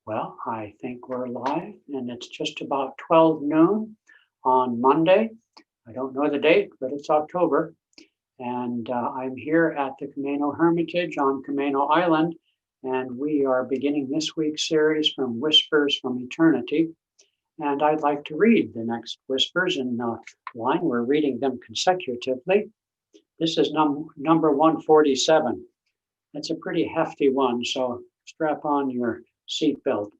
Well, I think we're live, and it's just about 12 noon on Monday. I don't know the date, but it's October. And I'm here at the Camino Hermitage on Camino Island, and we are beginning this week's series from Whispers from Eternity. And I'd like to read the next Whispers in line. We're reading them consecutively. This is number 147. It's a pretty hefty one, so strap on your seatbelt.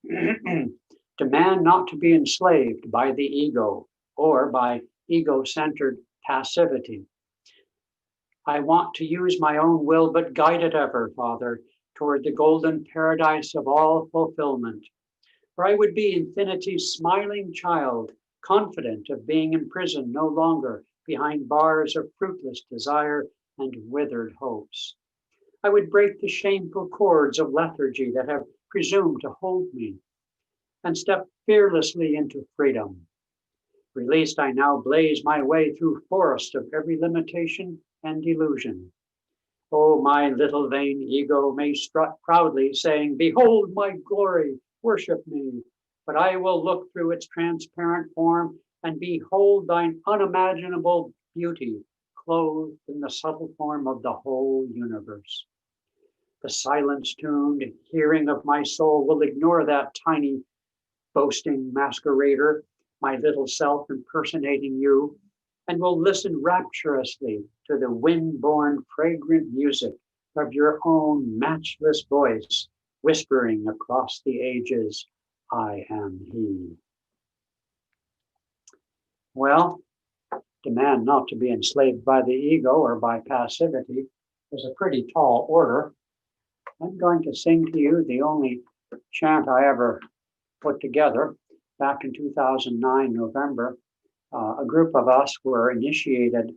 Demand not to be enslaved by the ego or by ego-centered passivity. I want to use my own will, but guide it ever, Father, toward the golden paradise of all fulfillment. For I would be infinity's smiling child, confident of being imprisoned no longer behind bars of fruitless desire and withered hopes. I would break the shameful cords of lethargy that have presumed to hold me and step fearlessly into freedom. Released, I now blaze my way through forest of every limitation and delusion. Oh, my little vain ego may strut proudly, saying, "Behold my glory, worship me." But I will look through its transparent form and behold thine unimaginable beauty, clothed in the subtle form of the whole universe. The silence-tuned hearing of my soul will ignore that tiny, boasting masquerader, my little self impersonating you, and will listen rapturously to the wind-borne fragrant music of your own matchless voice, whispering across the ages, "I am he." Well, demand not to be enslaved by the ego or by passivity is a pretty tall order. I'm going to sing to you the only chant I ever put together. Back in 2009, November, a group of us were initiated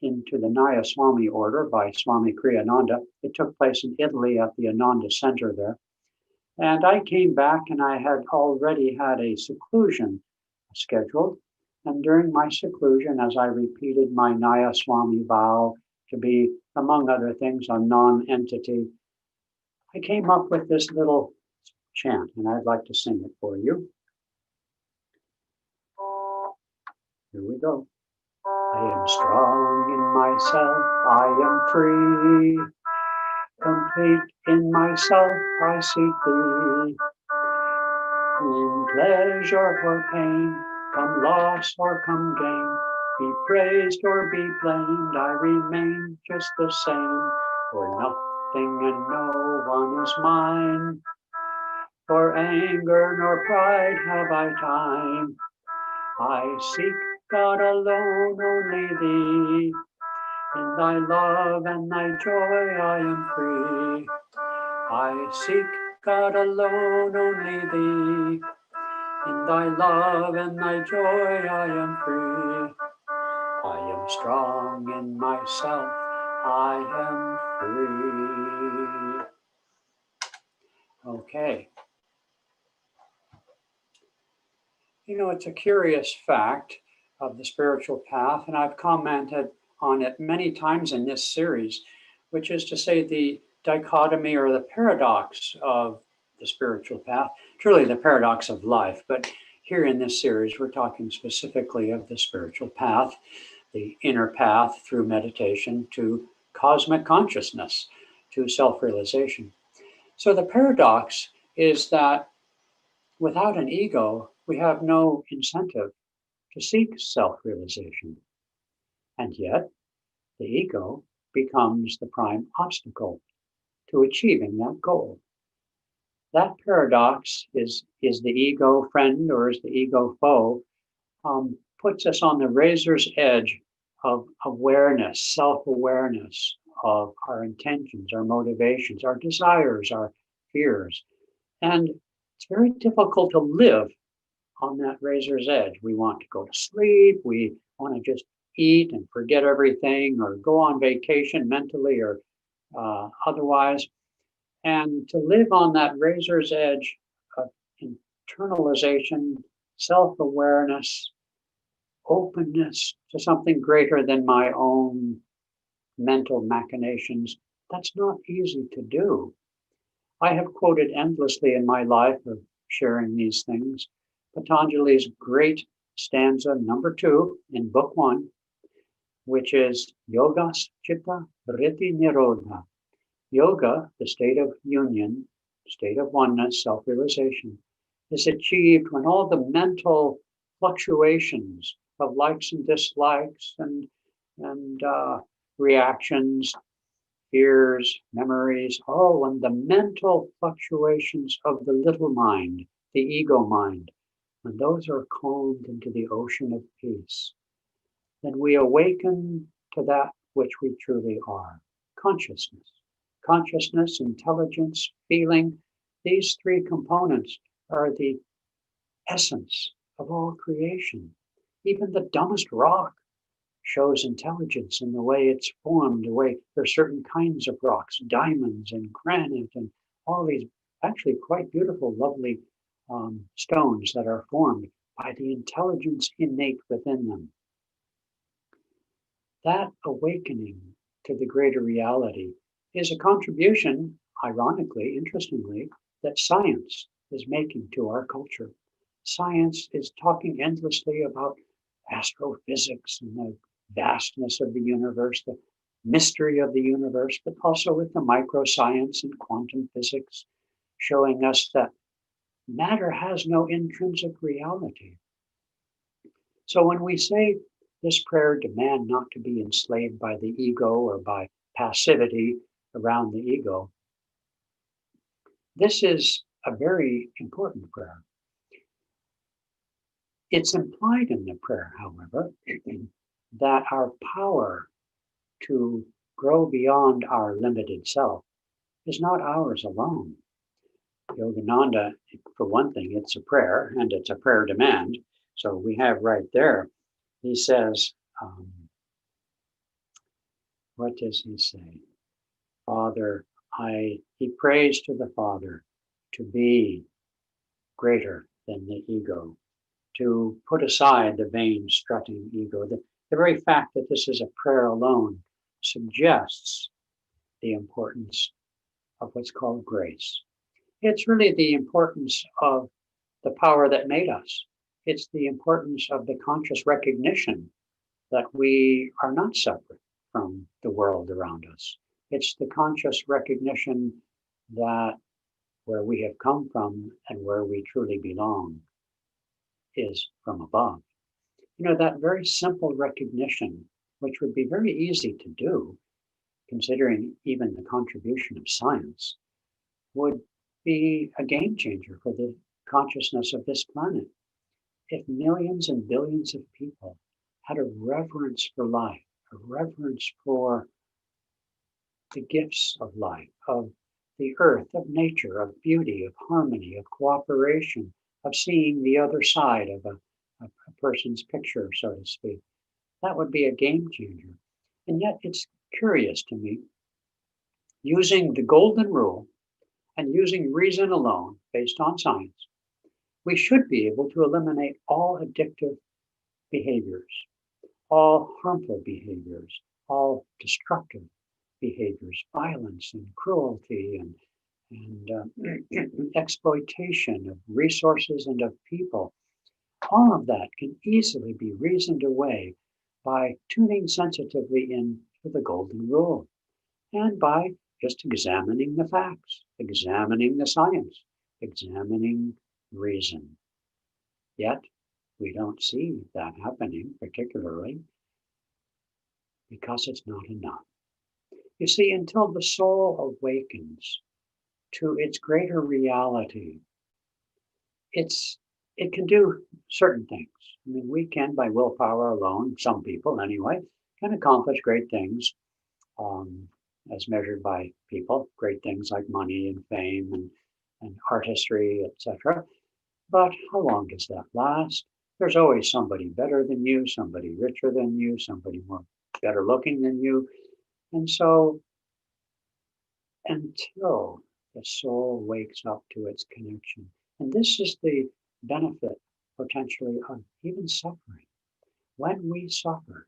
into the Naya Swami order by Swami Kriyananda. It took place in Italy at the Ananda Center there. And I came back and I had already had a seclusion scheduled. And during my seclusion, as I repeated my Naya Swami vow to be, among other things, a non-entity, I came up with this little chant, and I'd like to sing it for you. Here we go. I am strong in myself, I am free. Complete in myself, I seek thee. In pleasure or pain, come loss or come gain, be praised or be blamed, I remain just the same. For nothing and no one is mine. For anger nor pride have I time. I seek God alone, only thee. In thy love and thy joy I am free. I seek God alone, only thee. In thy love and thy joy I am free. I am strong in myself, I am free. Okay. You know, it's a curious fact of the spiritual path, and I've commented on it many times in this series, which is to say the dichotomy or the paradox of the spiritual path, truly the paradox of life. But here in this series, we're talking specifically of the spiritual path, the inner path through meditation to cosmic consciousness, to self-realization. So the paradox is that without an ego, we have no incentive to seek self-realization. And yet, the ego becomes the prime obstacle to achieving that goal. That paradox is the ego friend or is the ego foe, puts us on the razor's edge of awareness, self-awareness of our intentions, our motivations, our desires, our fears. And it's very difficult to live on that razor's edge. We want to go to sleep. We want to just eat and forget everything or go on vacation mentally or otherwise. And to live on that razor's edge of internalization, self-awareness, openness to something greater than my own mental machinations, that's not easy to do. I have quoted endlessly in my life of sharing these things Patanjali's great stanza number 2 in book 1, which is Yogas Chitta Vritti Nirodha. Yoga, the state of union, state of oneness, self-realization, is achieved when all the mental fluctuations of likes and dislikes and reactions, fears, memories, all when the mental fluctuations of the little mind, the ego mind, when those are calmed into the ocean of peace, then we awaken to that which we truly are, consciousness. Consciousness, intelligence, feeling, these 3 components are the essence of all creation. Even the dumbest rock shows intelligence in the way it's formed, the way there are certain kinds of rocks, diamonds and granite and all these actually quite beautiful, lovely stones that are formed by the intelligence innate within them. That awakening to the greater reality is a contribution, ironically, interestingly, that science is making to our culture. Science is talking endlessly about astrophysics and the vastness of the universe, the mystery of the universe, but also with the microscience and quantum physics, showing us that matter has no intrinsic reality. So when we say this prayer demand not to be enslaved by the ego or by passivity around the ego, this is a very important prayer. It's implied in the prayer, however, that our power to grow beyond our limited self is not ours alone. Yogananda, for one thing, it's a prayer and it's a prayer demand. So we have right there, he says, what does he say? Father, he prays to the Father to be greater than the ego, to put aside the vain, strutting ego. The very fact that this is a prayer alone suggests the importance of what's called grace. It's really the importance of the power that made us. It's the importance of the conscious recognition that we are not separate from the world around us. It's the conscious recognition that where we have come from and where we truly belong is from above. That very simple recognition, which would be very easy to do, considering even the contribution of science, would be a game changer for the consciousness of this planet. If millions and billions of people had a reverence for life, a reverence for the gifts of life, of the earth, of nature, of beauty, of harmony, of cooperation, of seeing the other side of a person's picture, so to speak, that would be a game changer. And yet it's curious to me, using the golden rule and using reason alone based on science, we should be able to eliminate all addictive behaviors, all harmful behaviors, all destructive behaviors, violence and cruelty and exploitation of resources and of people. All of that can easily be reasoned away by tuning sensitively into the golden rule and by just examining the facts, examining the science, examining reason. Yet we don't see that happening, particularly because it's not enough. You see, until the soul awakens to its greater reality, it can do certain things. I mean, we can, by willpower alone, some people anyway, can accomplish great things as measured by people, great things like money and fame and artistry, etc. But how long does that last? There's always somebody better than you, somebody richer than you, somebody more better looking than you. And so until the soul wakes up to its connection, and this is the benefit potentially of even suffering. When we suffer,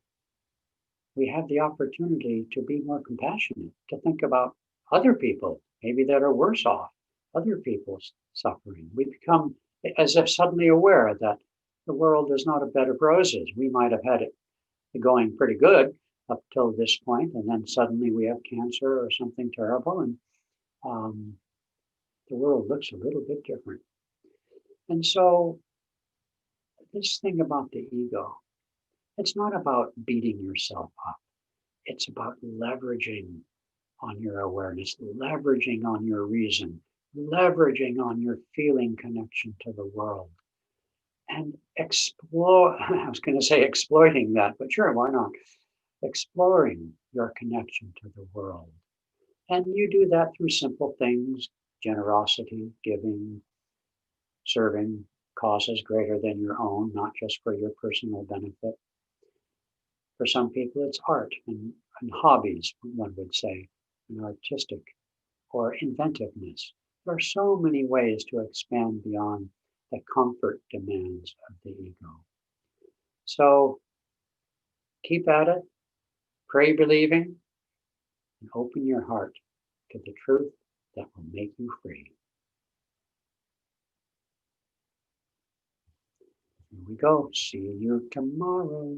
we have the opportunity to be more compassionate, to think about other people, maybe that are worse off other people's suffering. We become as if suddenly aware that the world is not a bed of roses. We might have had it going pretty good up till this point, and then suddenly we have cancer or something terrible, and um, the world looks a little bit different. And so, this thing about the ego, it's not about beating yourself up. It's about leveraging on your awareness, leveraging on your reason, leveraging on your feeling connection to the world, and explore. I was going to say exploiting that, but sure, why not? Exploring your connection to the world. And you do that through simple things: generosity, giving, serving causes greater than your own, not just for your personal benefit. For some people, it's art and hobbies, one would say, and artistic or inventiveness. There are so many ways to expand beyond the comfort demands of the ego. So keep at it, pray believing, and open your heart to the truth that will make you free. Here we go. See you tomorrow.